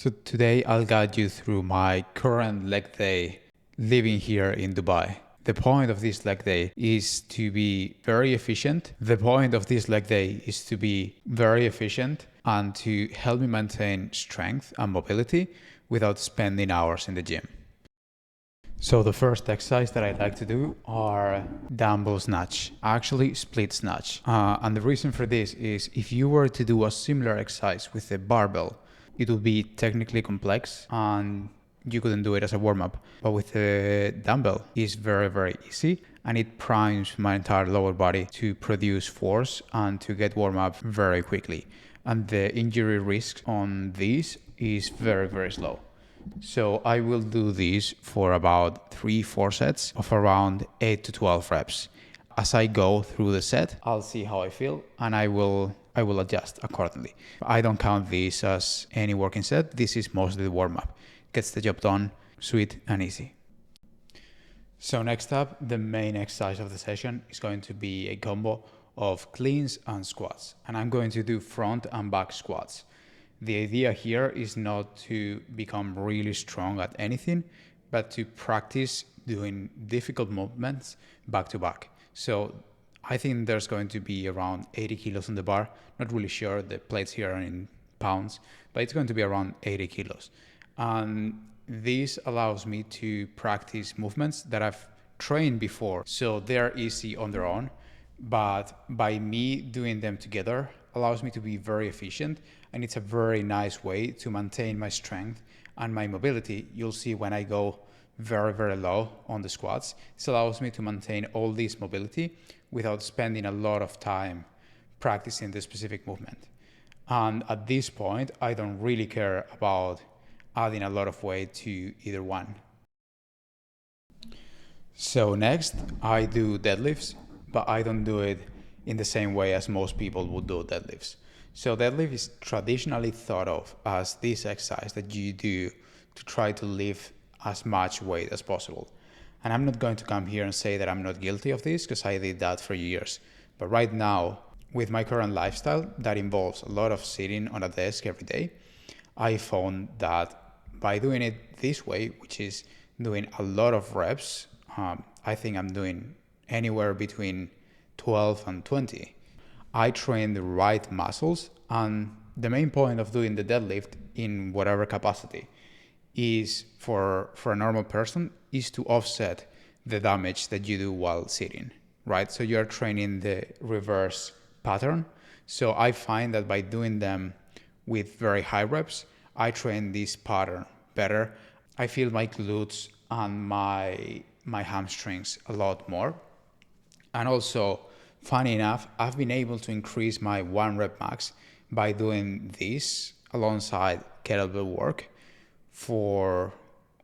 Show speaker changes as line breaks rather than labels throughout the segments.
So today I'll guide you through my current leg day living here in Dubai. The point of this leg day is to be very efficient. And to help me maintain strength and mobility without spending hours in the gym. So the first exercise that I like to do are dumbbell snatch, actually split snatch. And the reason for this is if you were to do a similar exercise with a barbell, it would be technically complex and you couldn't do it as a warm-up. But with a dumbbell, it's very, very easy and it primes my entire lower body to produce force and to get warm up very quickly. And the injury risk on this is very, very slow. So I will do this for about 3-4 sets of around 8 to 12 reps. As I go through the set, I'll see how I feel and I will adjust accordingly. I don't count this as any working set. This is mostly the warm-up. Gets the job done, sweet and easy. So next up, the main exercise of the session is going to be a combo of cleans and squats. And I'm going to do front and back squats. The idea here is not to become really strong at anything, but to practice doing difficult movements back to back. So I think there's going to be around 80 kilos on the bar. Not really sure, the plates here are in pounds, but it's going to be around 80 kilos. And this allows me to practice movements that I've trained before. So they're easy on their own, but by me doing them together allows me to be very efficient, and it's a very nice way to maintain my strength and my mobility. You'll see when I go very, very low on the squats, this allows me to maintain all this mobility without spending a lot of time practicing the specific movement. And at this point, I don't really care about adding a lot of weight to either one. So next, I do deadlifts, but I don't do it in the same way as most people would do deadlifts. So deadlift is traditionally thought of as this exercise that you do to try to lift as much weight as possible. And I'm not going to come here and say that I'm not guilty of this because I did that for years. But right now, with my current lifestyle that involves a lot of sitting on a desk every day, I found that by doing it this way, which is doing a lot of reps, I think I'm doing anywhere between 12 and 20. I train the right muscles, and the main point of doing the deadlift in whatever capacity is for a normal person is to offset the damage that you do while sitting, right? So you're training the reverse pattern. So I find that by doing them with very high reps, I train this pattern better. I feel my glutes and my hamstrings a lot more. And also, funny enough, I've been able to increase my 1 rep max by doing this alongside kettlebell work for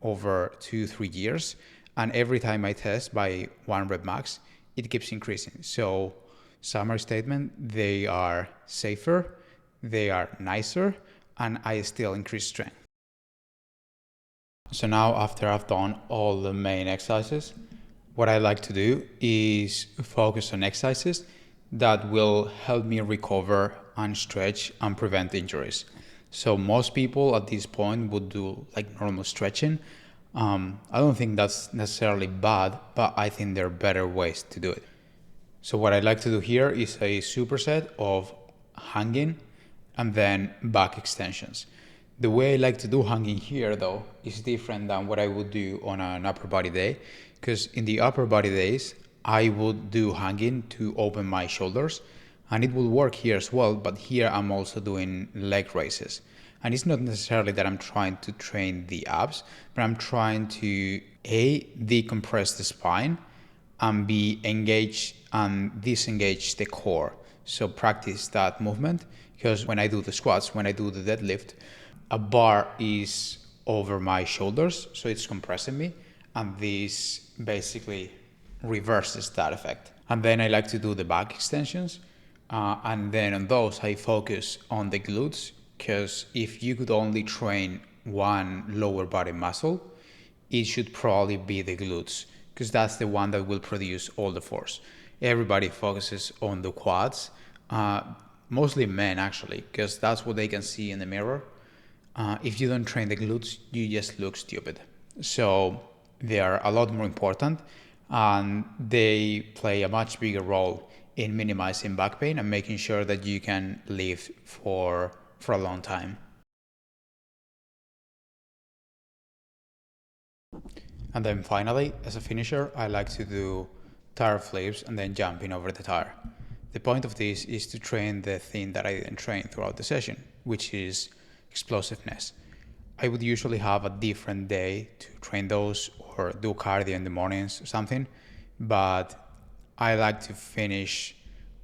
over 2-3 years. And every time I test by 1 rep max, it keeps increasing. So summary statement, they are safer, they are nicer, and I still increase strength. So now after I've done all the main exercises, what I like to do is focus on exercises that will help me recover and stretch and prevent injuries. So most people at this point would do like normal stretching. I don't think that's necessarily bad, but I think there are better ways to do it. So what I like to do here is a superset of hanging and then back extensions. The way I like to do hanging here though is different than what I would do on an upper body day, because in the upper body days, I would do hanging to open my shoulders and it will work here as well, but here I'm also doing leg raises. And it's not necessarily that I'm trying to train the abs, but I'm trying to A, decompress the spine, and B, engage and disengage the core. So practice that movement, because when I do the squats, when I do the deadlift, a bar is over my shoulders, so it's compressing me, and this basically reverses that effect. And then I like to do the back extensions, and then on those I focus on the glutes, because if you could only train one lower body muscle, it should probably be the glutes, because that's the one that will produce all the force. Everybody focuses on the quads, mostly men actually, because that's what they can see in the mirror. if you don't train the glutes, you just look stupid. So they are a lot more important, and they play a much bigger role in minimizing back pain and making sure that you can live for a long time. And then finally, as a finisher, I like to do tire flips and then jumping over the tire. The point of this is to train the thing that I didn't train throughout the session, which is explosiveness. I would usually have a different day to train those or do cardio in the mornings or something, but I like to finish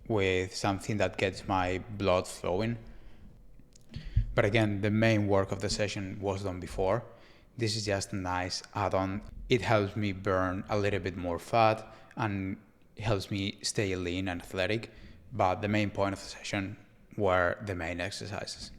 with something that gets my blood flowing. But again, the main work of the session was done before. This is just a nice add-on. It helps me burn a little bit more fat and helps me stay lean and athletic. But the main point of the session were the main exercises.